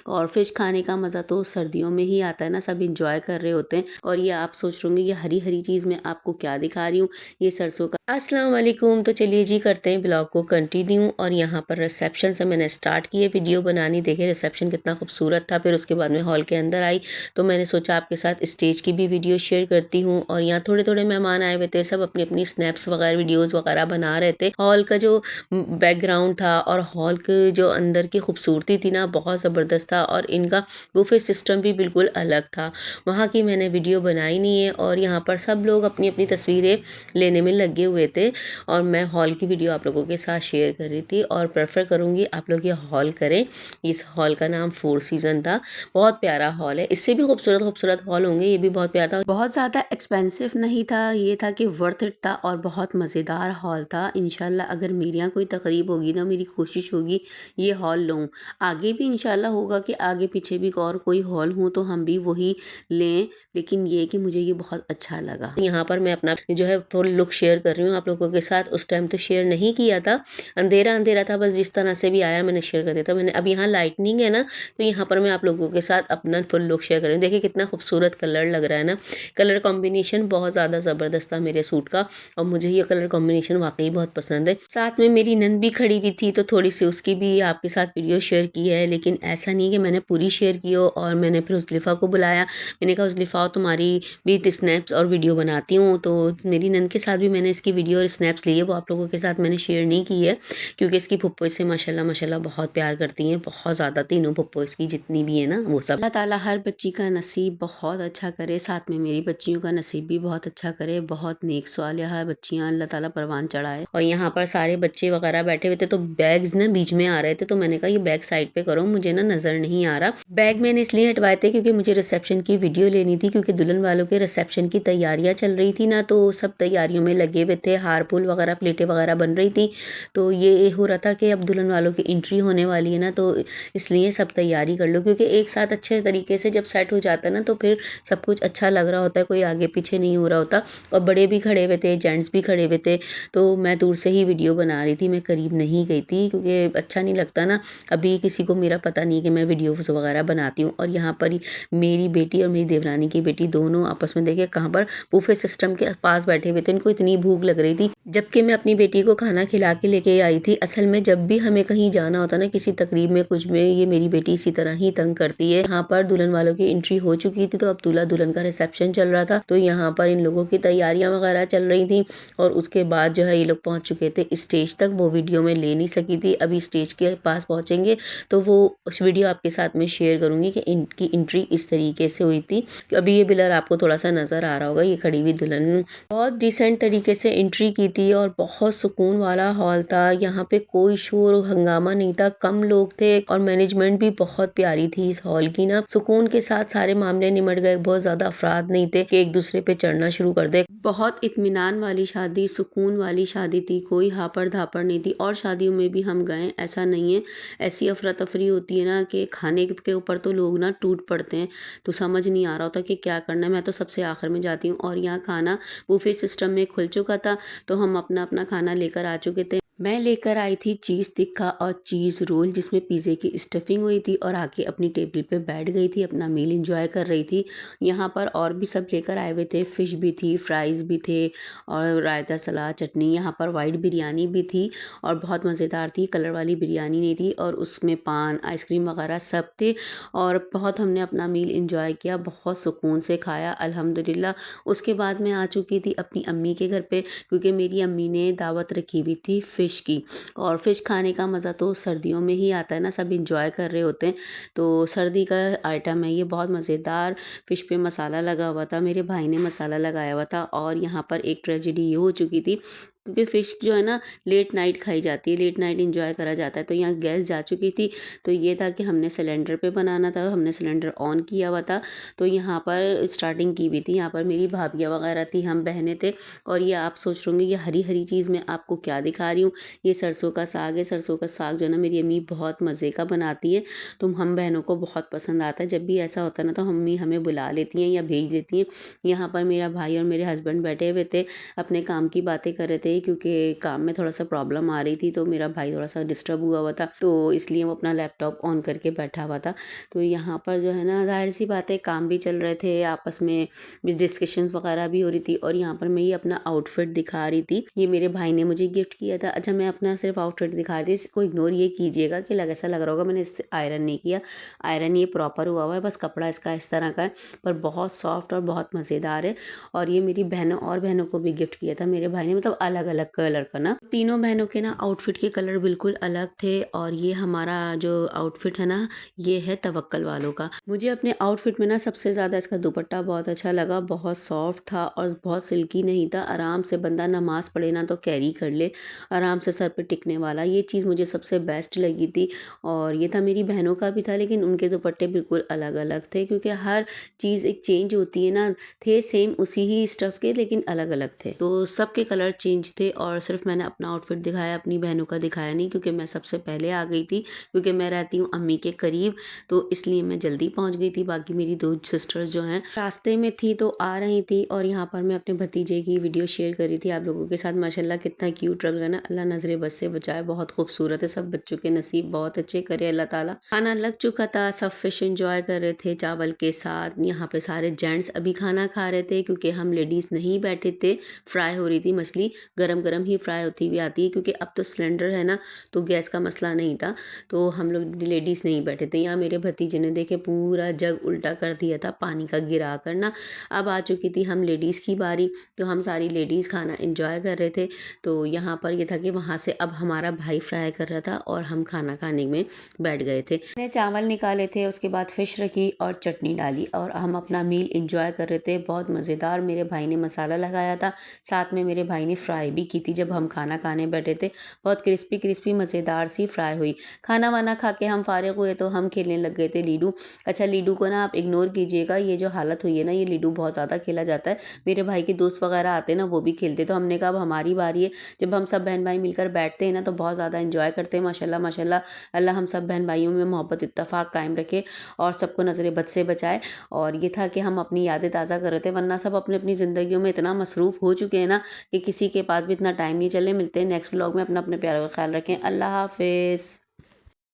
और फिश खाने का मज़ा तो सर्दियों में ही आता है ना, सब इंजॉय कर रहे होते हैं। और ये आप सोच रहे होंगे ये हरी हरी चीज़ मैं आपको क्या दिखा रही हूँ, ये सरसों का। अस्सलाम वालेकुम। तो चलिए जी करते हैं ब्लॉग को कंटिन्यू। और यहाँ पर रिसेप्शन से मैंने स्टार्ट की है वीडियो बनानी। देखिए रिसेप्शन कितना खूबसूरत था। फिर उसके बाद में हॉल के अंदर आई तो मैंने सोचा आपके साथ स्टेज की भी वीडियो शेयर करती हूँ। और यहाँ थोड़े थोड़े मेहमान आए हुए थे, सब अपनी अपनी स्नैप्स वगैरह वीडियोज़ वगैरह बना रहे थे। हॉल का जो बैकग्राउंड था और हॉल के जो अंदर की खूबसूरती थी ना, बहुत ज़बरदस्त था। और इनका बुफे सिस्टम भी बिल्कुल अलग था। वहाँ की मैंने वीडियो बनाई नहीं है। और यहाँ पर सब लोग अपनी अपनी तस्वीरें लेने में लगे हुए थे और मैं हॉल की वीडियो आप लोगों के साथ शेयर कर रही थी। और प्रेफर करूँगी आप लोग ये हॉल करें। इस हॉल का नाम फोर सीज़न था। बहुत प्यारा हॉल है, इससे भी खूबसूरत खूबसूरत हॉल होंगे, ये भी बहुत प्यारा था। बहुत ज़्यादा एक्सपेंसिव नहीं था, ये था कि वर्थ इट था और बहुत मज़ेदार हॉल था। इंशाल्लाह अगर मेरे यहाँ कोई तकरीब होगी ना, मेरी कोशिश होगी ये हॉल लूँ। आगे भी इंशाल्लाह होगा कि आगे पीछे भी और कोई हॉल हो तो हम भी वही लें, लेकिन ये कि मुझे ये बहुत अच्छा लगा। यहाँ पर मैं अपना जो है फुल लुक शेयर कर रही हूँ आप लोगों के साथ। उस टाइम तो शेयर नहीं किया था, अंधेरा अंधेरा था, बस जिस तरह से भी आया मैंने शेयर कर दिया था। मैंने अब यहाँ लाइटनिंग है ना, तो यहाँ पर मैं आप लोगों के साथ अपना फुल लुक शेयर कर रही हूँ। देखिए कितना खूबसूरत कलर लग रहा है ना, कलर कॉम्बिनेशन बहुत ज़्यादा ज़बरदस्त था मेरे सूट का। और मुझे ये कलर कॉम्बिनेशन वाकई बहुत पसंद है। साथ में मेरी नंद भी खड़ी हुई थी तो थोड़ी सी उसकी भी आपके साथ वीडियो शेयर की है, लेकिन ऐसा नहीं कि मैंने पूरी शेयर की हो। और मैंने फिर उज़लिफ़ा को बुलाया, मैंने कहा उज़लिफ़ा तुम्हारी भी स्नैप्स और वीडियो बनाती हूँ। तो मेरी नंद के साथ भी मैंने इसकी वीडियो और स्नैप्स लिए, वो आप लोगों के साथ मैंने शेयर नहीं की है क्योंकि इसकी फुप्पो इससे माशाल्लाह माशाल्लाह बहुत प्यार करती हैं, बहुत ज़्यादा। तीनों फुप्पो इसकी जितनी भी है ना वो सब। अल्लाह ताला हर बच्ची का नसीब बहुत अच्छा करे, साथ में मेरी बच्चियों का नसीब भी बहुत अच्छा करे। बहुत नेक सालिहा बच्चियाँ अल्लाह ताला परवान चढ़ाए। और यहाँ पर सारे बच्चे वगैरह बैठे हुए थे तो बैग्स ना बीच में आ रहे थे, तो मैंने कहा ये बैग साइड पे करो, मुझे ना नज़र नहीं आ रहा। बैग मैंने इसलिए हटवाए थे क्योंकि मुझे रिसेप्शन की वीडियो लेनी थी, क्योंकि दुल्हन वालों के रिसेप्शन की तैयारियां चल रही थी ना, तो सब तैयारियों में लगे हुए थे। हार पुल वगैरह प्लेटें वगैरह बन रही थी। तो ये हो रहा था कि अब दुल्हन वालों की एंट्री होने वाली है ना, तो इसलिए सब तैयारी कर लो, क्योंकि एक साथ अच्छे तरीके से जब सेट हो जाता है ना तो फिर सब कुछ अच्छा लग रहा होता है, कोई आगे पीछे नहीं हो रहा होता। और बड़े भी खड़े हुए थे, जेंट्स भी खड़े हुए थे। तो मैं दूर से ही वीडियो बना रही थी, मैं करीब नहीं गई थी क्योंकि अच्छा नहीं लगता ना, अभी किसी को मेरा पता नहीं कि मैं वीडियोस वगैरह बनाती हूँ। और यहाँ पर मेरी बेटी और मेरी देवरानी की बेटी दोनों आपस में देखिए कहाँ पर बुफे सिस्टम के पास बैठे हुए थे। इनको इतनी भूख लग रही थी, जबकि मैं अपनी बेटी को खाना खिला के लेके आई थी। असल में जब भी हमें कहीं जाना होता ना, किसी तकरीब में कुछ में, ये मेरी बेटी इसी तरह ही तंग करती है। यहाँ पर दुल्हन वालों की एंट्री हो चुकी थी, तो अब दूल्हा दुल्हन का रिसेप्शन चल रहा था, तो यहाँ पर इन लोगों की तैयारियां वगैरह चल रही थी। और उसके बाद जो है ये लोग पहुंच चुके थे स्टेज तक, वो वीडियो में ले नहीं सकी थी। अभी स्टेज के पास पहुंचेंगे तो वो उस वीडियो आपके साथ में शेयर करूंगी कि इनकी एंट्री इस तरीके से हुई थी। अभी ये बिलर आपको थोड़ा सा नजर आ रहा होगा, ये खड़ी हुई दुल्हन बहुत डिसेंट तरीके से एंट्री की थी और बहुत सुकून वाला हॉल था। यहाँ पे कोई शोर हंगामा नहीं था, कम लोग थे और मैनेजमेंट भी बहुत प्यारी थी इस हॉल की ना। सुकून के साथ सारे मामले निमट गए, बहुत ज्यादा अफराद नहीं थे कि एक दूसरे पे चढ़ना शुरू कर दे। बहुत इत्मीनान वाली शादी, सुकून वाली शादी थी, कोई हापड़ धापड़ नहीं थी। और शादियों में भी हम गए, ऐसा नहीं है। ऐसी अफरा तफरी होती है ना कि खाने के ऊपर तो लोग ना टूट पड़ते हैं, तो समझ नहीं आ रहा होता कि क्या करना है। मैं तो सबसे आखिर में जाती हूँ। और यहाँ खाना बुफे सिस्टम में खुल चुका था, तो हम अपना अपना खाना लेकर आ चुके थे। मैं लेकर आई थी चीज़ तिक्का और चीज़ रोल, जिसमें पिज़्ज़े की स्टफिंग हुई थी, और आके अपनी टेबल पे बैठ गई थी, अपना मील एंजॉय कर रही थी। यहाँ पर और भी सब लेकर आए हुए थे, फ़िश भी थी, फ्राइज़ भी थे और रायता सलाद चटनी। यहाँ पर वाइट बिरयानी भी थी और बहुत मज़ेदार थी, कलर वाली बिरयानी नहीं थी। और उसमें पान आइसक्रीम वगैरह सब थे और बहुत हमने अपना मील एंजॉय किया, बहुत सुकून से खाया अल्हम्दुलिल्लाह। उसके बाद मैं आ चुकी थी अपनी अम्मी के घर पे, क्योंकि मेरी अम्मी ने दावत रखी हुई थी फ़िश की। और फ़िश खाने का मज़ा तो सर्दियों में ही आता है ना, सब इंजॉय कर रहे होते हैं। तो सर्दी का आइटम है ये, बहुत मज़ेदार। फ़िश पे मसाला लगा हुआ था, मेरे भाई ने मसाला लगाया हुआ था। और यहाँ पर एक ट्रेजेडी ये हो चुकी थी, क्योंकि फ़िश जो है ना लेट नाइट खाई जाती है, लेट नाइट इंजॉय करा जाता है। तो यहाँ गैस जा चुकी थी, तो ये था कि हमने सिलेंडर पे बनाना था, हमने सिलेंडर ऑन किया हुआ था। तो यहाँ पर स्टार्टिंग की हुई थी, यहाँ पर मेरी भाभियाँ वगैरह थी, हम बहनें थे। और ये आप सोच रहे होंगे ये हरी हरी चीज़ मैं आपको क्या दिखा रही हूँ, ये सरसों का साग है। सरसों का साग जो है ना मेरी अम्मी बहुत मज़े का बनाती है, तो हम बहनों को बहुत पसंद आता है। जब भी ऐसा होता है ना तो मम्मी हमें बुला लेती हैं या भेज देती हैं। यहाँ पर मेरा भाई और मेरे हस्बैंड बैठे हुए थे, अपने काम की बातें कर रहे थे थे क्योंकि काम में थोड़ा सा प्रॉब्लम आ रही थी, तो मेरा भाई थोड़ा सा डिस्टर्ब हुआ हुआ था, तो इसलिए वो अपना लैपटॉप ऑन करके बैठा हुआ था। तो यहाँ पर जो है ना, ज़ाहिर सी बात है, काम भी चल रहे थे, आपस में डिस्कशंस वगैरह भी हो रही थी, और यहाँ पर मैं ये अपना आउटफिट दिखा रही थी। ये मेरे भाई ने मुझे गिफ्ट किया था। अच्छा, मैं अपना सिर्फ आउटफिट दिखा रही थी, इसको इग्नोर ये कीजिएगा कि ऐसा लग रहा होगा मैंने इससे आयरन नहीं किया। आयरन ये प्रॉपर हुआ हुआ है, बस कपड़ा इसका इस तरह का है, पर बहुत सॉफ्ट और बहुत मज़ेदार है। और ये मेरी बहनों को भी गिफ्ट किया था मेरे भाई ने, मतलब अलग अलग कलर का ना। तीनों बहनों के ना आउटफिट के कलर बिल्कुल अलग थे, और ये हमारा जो आउटफिट है ना, ये है तवक्कल वालों का। मुझे अपने आउटफिट में ना सबसे ज़्यादा इसका दुपट्टा बहुत अच्छा लगा, बहुत सॉफ्ट था और बहुत सिल्की नहीं था, आराम से बंदा नमाज़ पढ़े ना तो कैरी कर ले, आराम से सर पे टिकने वाला, ये चीज़ मुझे सबसे बेस्ट लगी थी। और ये था मेरी बहनों का भी था, लेकिन उनके दुपट्टे बिल्कुल अलग अलग थे, क्योंकि हर चीज़ एक चेंज होती है ना, थे सेम उसी ही स्टफ़ के, लेकिन अलग अलग थे, तो सबके कलर चेंज थे। और सिर्फ मैंने अपना आउटफिट दिखाया, अपनी बहनों का दिखाया नहीं, क्योंकि मैं सबसे पहले आ गई थी, क्योंकि मैं रहती हूँ अम्मी के करीब, तो इसलिए मैं जल्दी पहुँच गई थी। बाकी मेरी दो सिस्टर्स जो हैं रास्ते में थी, तो आ रही थी, और यहाँ पर मैं अपने भतीजे की वीडियो शेयर कर रही थी आप लोगों के साथ। माशाल्लाह कितना क्यूट लग रहा है ना, अल्लाह नजरे बद से बचाए, बहुत खूबसूरत है, सब बच्चों के नसीब बहुत अच्छे करे अल्लाह ताला। खाना लग चुका था, सब फिश एंजॉय कर रहे थे चावल के साथ। यहाँ पे सारे जेंट्स अभी खाना खा रहे थे, क्योंकि हम लेडीज़ नहीं बैठे थे। फ्राई हो रही थी मछली, गरम गरम ही फ्राई होती हुई आती है, क्योंकि अब तो सिलेंडर है ना, तो गैस का मसला नहीं था, तो हम लोग लेडीज़ नहीं बैठे थे। यहाँ मेरे भतीजे ने देखे पूरा जग उल्टा कर दिया था पानी का गिरा कर ना। अब आ चुकी थी हम लेडीज़ की बारी, तो हम सारी लेडीज़ खाना एंजॉय कर रहे थे। तो यहाँ पर ये था कि वहाँ से अब हमारा भाई फ्राई कर रहा था, और हम खाना खाने में बैठ गए थे। मैंने चावल निकाले थे, उसके बाद फ़िश रखी और चटनी डाली, और हम अपना मील एंजॉय कर रहे थे, बहुत मज़ेदार। मेरे भाई ने मसाला लगाया था, साथ में मेरे भाई ने फ्राई भी की थी जब हम खाना खाने बैठे थे। बहुत क्रिस्पी क्रिस्पी मज़ेदार सी फ्राई हुई। खाना वाना खा के हम फारिग हुए, तो हम खेलने लग गए थे लीडो। अच्छा, लीडो को ना आप इग्नोर कीजिएगा, ये जो हालत हुई है ना, ये लीडो बहुत ज़्यादा खेला जाता है। मेरे भाई के दोस्त वगैरह आते हैं ना, वो भी खेलते, तो हमने कहा अब हमारी बारी है। जब हम सब बहन भाई मिलकर बैठते हैं ना, तो बहुत ज़्यादा एंजॉय करते हैं। माशाल्लाह माशाल्लाह, अल्लाह हम सब बहन भाइयों में मोहब्बत इत्तेफाक कायम रखे, और सबको नज़र बद से बचाए। और ये था कि हम अपनी यादें ताज़ा कर रहे थे, वरना सब अपनी अपनी ज़िंदगियों में इतना मसरूफ़ हो चुके हैं ना, कि किसी के पास भी इतना टाइम नहीं। चले, मिलते हैं नेक्स्ट व्लॉग में। अपना अपने प्यारों का ख्याल रखें। अल्लाह हाफिज़।